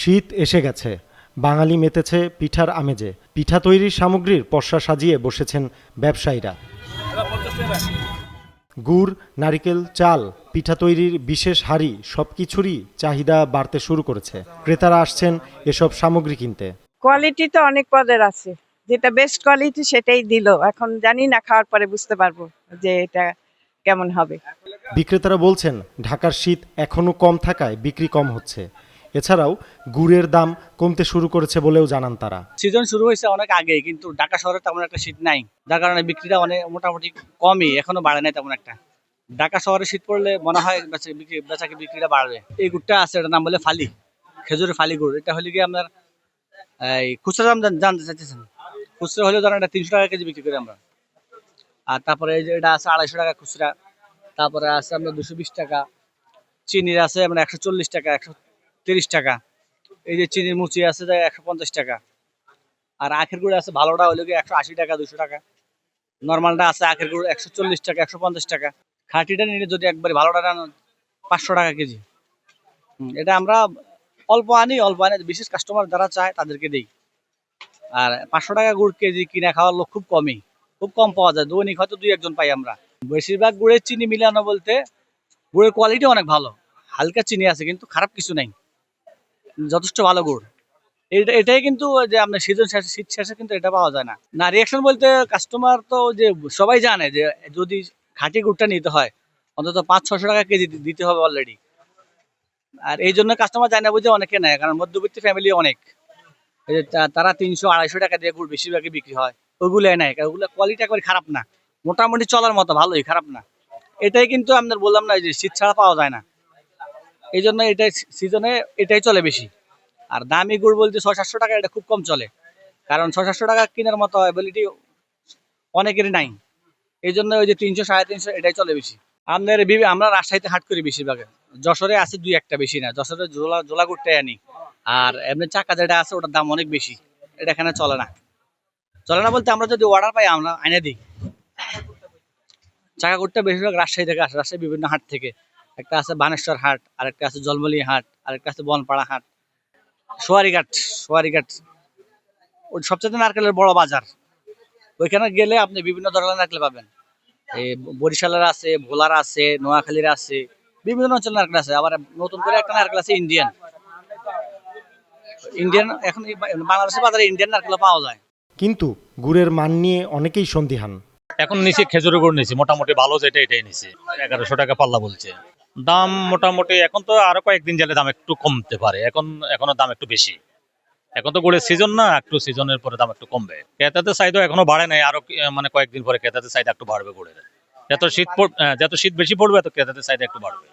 শীত এসে গেছে, বাঙালি মেতেছে পিঠার আমেজে। পিঠা তৈরির সামগ্রীর পসরা সাজিয়ে বসেছেন ব্যবসায়ীরা। গুড়, নারিকেল, চাল, পিঠা তৈরির বিশেষ হাঁড়ি সবকিছুরই চাহিদা বাড়তে শুরু করেছে। ক্রেতারা আসছেন এসব সামগ্রী কিনতে। কোয়ালিটি তো অনেক পদের আছে, যেটা বেস্ট কোয়ালিটি সেটাই দিল। এখন জানি না, খাওয়ার পরে বুঝতে পারবো যে এটা কেমন হবে। বিক্রেতারা বলছেন ঢাকার শীত এখনো কম থাকায় বিক্রি কম হচ্ছে। এছাড়াও গুড়ের দাম কমতে শুরু করেছে বলেও জানান তারা। সিজন শুরু হয়েছে অনেক আগে, কিন্তু ঢাকা শহরে তেমন একটা শীত নাই, যার কারণে বিক্রিটা অনেক মোটামুটি কমই, এখনো বাড়ে নাই তেমন একটা। ঢাকা শহরে শীত পড়লে মনে হয় বিক্রিটা বাড়বে। এই গুড়টা আছে, এটার নাম বলে ফালি, খেজুরের ফালি গুড়। এটা হলে গিয়ে আপনার এই খুচরা দাম জানতে চাইতেছেন। খুচরা হলেও ধরেন এটা 300 টাকা কেজি বিক্রি করি আমরা। আর তারপরে এই যে এটা আছে 250 টাকা খুচরা, তারপরে আছে আপনার 220 টাকা। চিনির আছে আপনার 140 টাকা, 130 টাকা। এই যে চিনির মুচি আছে 150 টাকা। আর আখের গুড় আছে ভালোটা হলো কি 180 টাকা, 200 টাকা। নর্মালটা আছে আখের গুড় 140 টাকা, 150 টাকা। খাঁটিটা নিলে যদি একবারে ভালোটা নেন 500 টাকা কেজি। এটা আমরা অল্প আনি, বিশেষ কাস্টমার যারা চায় তাদেরকে দেই। আর 500 টাকা গুড় কেজি কিনা খাওয়ার লোক খুব কমই, খুব কম পাওয়া যায়। দৈনিক হয়তো 2-1 পাই আমরা। বেশিরভাগ গুড়ের চিনি মিলানো বলতে গুড়ের কোয়ালিটি অনেক ভালো, হালকা চিনি আছে কিন্তু খারাপ কিছু নাই, যথেষ্ট ভালো গুড়। এটাই কিন্তু যে আপনার শীত শেষে কিন্তু এটা পাওয়া যায় না। রিয়াকশন বলতে কাস্টমার তো যে সবাই জানে যে যদি খাঁটি গুড়টা নিতে হয় অন্তত 500-600 টাকা কেজি দিতে হবে অলরেডি। আর এই জন্য কাস্টমার যায় না বুঝে অনেকে নেয়, কারণ মধ্যবিত্ত ফ্যামিলি অনেক, এই যে তারা 300-250 টাকা দিয়ে গুড় বেশিরভাগই বিক্রি হয়, ওইগুলো নেয়। ওগুলো কোয়ালিটি একবারে খারাপ না, মোটামুটি চলার মতো, ভালোই, খারাপ না। এটাই কিন্তু আপনার বললাম না যে শীত ছাড়া পাওয়া যায় না, এই জন্য এটাই সিজনে এটাই চলে বেশি। আর দামি গুড় বলতে 600-700 টাকা, এটা খুব কম চলে, কারণ 600-700 টাকা কেনার মতো অ্যাবিলিটি অনেকেরই নাই। এই জন্য ওই যে 300-350 এটাই চলে বেশি। আমরা রাজশাহীতে হাট করি বেশিরভাগ, যশোরে আছে 2-1টা, বেশি না। যশোরে জোলা গুড়টাই আনি। আর এমনি চাকা যেটা আছে ওটার দাম অনেক বেশি, এটা এখানে চলে না বলতে আমরা যদি অর্ডার পাই আমরা এনে দিই। চাকা গুড়টা বেশিরভাগ রাজশাহী থেকে আসে, রাজশাহী বিভিন্ন হাট থেকে। একটা আছে বানেশ্বর হাট, আরেকটা আছে জলমলি হাট, আরেকটা আছে বনপাড়া হাট, সোয়ারিঘাট ওই সবচেয়ে নারকেলের বড় বাজার। ওইখানে গেলে আপনি বিভিন্ন ধরনের নারকেল পাবেন। এই বরিশালের আছে, ভোলার আছে, নোয়াখালীর আছে, বিভিন্ন অঞ্চলের নারকেল আছে। আবার নতুন করে একটা নারকেল আছে ইন্ডিয়ান। এখন বাংলাদেশের বাজারে ইন্ডিয়ান নারকেল পাওয়া যায়। কিন্তু গুড়ের মান নিয়ে অনেকেই সন্দিহান। এখন নিচে খেজুরের গুড় নিচে, মোটামুটি ভালো যেটা এটাই নিচে 1100 টাকা পাল্লা বলছে। দাম মোটামুটি এখন তো আরো কয়েকদিন গেলে দাম একটু কমতে পারে, এখনো দাম একটু বেশি। এখন তো গুড়ের সিজন না, একটু সিজনের পরে দাম একটু কমবে। ক্রেতাদের চাহিদা এখনো বাড়ে নাই, আরো মানে কয়েকদিন পরে ক্রেতাদের চাহিদা একটু বাড়বে গুড়ের। যত শীত বেশি পড়বে তত ক্রেতাদের চাহিদা একটু বাড়বে।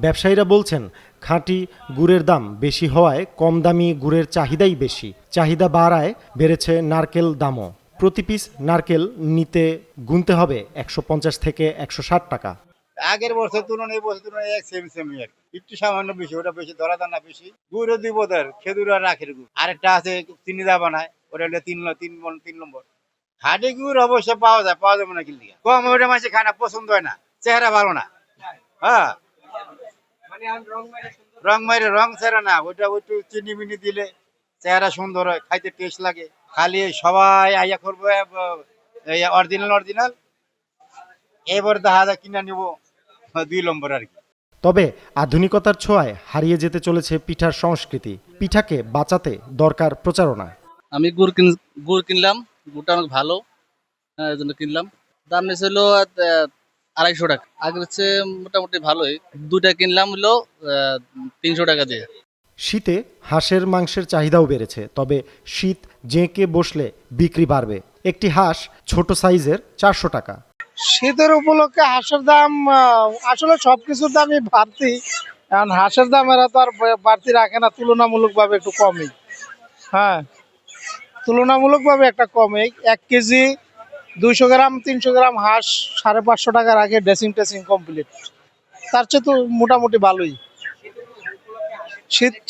ব্যবসায়ীরা বলছেন খাঁটি গুড়ের দাম বেশি হওয়ায় কম দামি গুড়ের চাহিদাই বেশি। চাহিদা বাড়ায় বেড়েছে নারকেল দামও। প্রতি পিস নারকেল নিতে গুনতে হবে 150 থেকে 160 টাকা। আগের বছর তুলনায় এক সেম একটু সামান্য বেশি, ওটা বেশি ধরা দাম না বেশি। গুড়ও 2 বোধের, খেজুর আর রাখের গুড়। আরেকটা আছে চিনি দা বানায়, ওটা হলো 3 নম্বর। খাঁটি গুড় অবশ্য পাওয়া যাবে না কিনলে কম, ওটা মাসে খায় না, পছন্দ হয় না, চেহারা ভালো না। হ্যাঁ, রং চেহারা না, ওটা একটু চিনি মিনি দিলে চেহারা সুন্দর হয়, খাইতে টেস্ট লাগে। খালি সবাই আইয়া করবো অরিজিনাল, এবার দেখা যায় কিনা নিব 2 নম্বর আর কি। তবে আধুনিকতার ছোঁয়ায় হারিয়ে যেতে চলেছে পিঠার সংস্কৃতি। পিঠাকে বাঁচাতে দরকার প্রচারণা। আমি গুড় কিনলাম, গুড়টা অনেক ভালো, এই জন্য কিনলাম। দাম নিয়েছে হলো 250 টাকা, আগের হচ্ছে মোটামুটি ভালোই। 2টা কিনলাম হলো 300 টাকা দিয়ে। শীতে হাঁসের মাংসের চাহিদাও বেড়েছে, তবে শীত জেঁকে বসলে বিক্রি বাড়বে। একটি হাঁস ছোট সাইজের 400 টাকা। শীতের উপলক্ষে হাঁসের দাম আসলে সবকিছুর দামই বাড়তি, কারণ হাঁসের দাম এরা তো আর বাড়তি রাখে না, তুলনামূলকভাবে একটু কমই। হ্যাঁ, তুলনামূলকভাবে একটা কমই। 1 কেজি 200 গ্রাম 300 গ্রাম হাঁস 550 টাকার আগে ড্রেসিং কমপ্লিট। তার চেয়ে তো মোটামুটি ভালোই।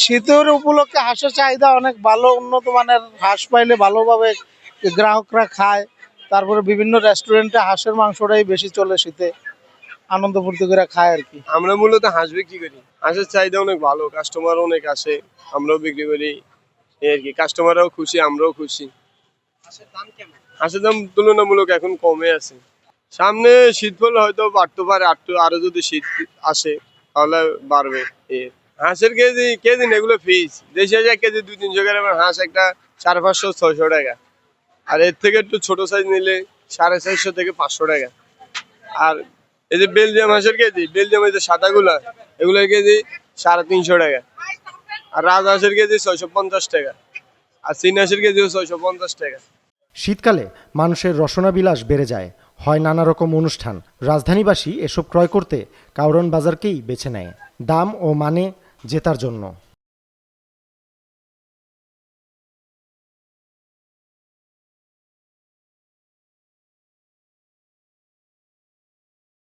শীতের উপলক্ষে হাঁসের চাহিদা অনেক ভালো, উন্নত মানের হাঁস পাইলে ভালোভাবে গ্রাহকরা খায়। তারপরে বিভিন্ন রেস্টুরেন্টে হাঁসের মাংসটাই বেশি চলে, শীতে আনন্দ ফুর্তি করে খায় আর কি। আমরা মূলত হাঁস বিক্রি করি। হাঁসের চাহিদা অনেক ভালো, কাস্টমার অনেক আসে, আমরাও বিক্রি করি, এই আর কি। কাস্টমাররাও খুশি, আমরাও খুশি। হাঁসের দাম তুলনামূলক এখন কমে আছে। সামনে শীত পড়লে হয়তো বাড়তে পারে, আরো যদি শীত আসে তাহলে বাড়বে। হাঁসের কেজি কেজি না, এগুলো ফিস। দেশে যে কেজি 200-300 গ্রামের হাঁস একটা 400-500-600 টাকা, আর এর থেকে একটু ছোট সাইজ নিলে 450 থেকে 500 টাকা। আর এই যে বেলজিয়াম হাঁসের কেজি, বেলজিয়াম এই যে সাদাগুলা, এগুলোর কেজি 350 টাকা। আর রাজহাঁসের কেজি 650 টাকা, আর চীন হাঁসের কেজিও 650 টাকা। শীতকালে মানুষের রসনাবিলাস বেড়ে যায়, হয় নানা রকম অনুষ্ঠান। রাজধানীবাসী এসব ক্রয় করতে কাউরন বাজারকেই বেছে নেয় দাম ও মানে জেতার জন্য।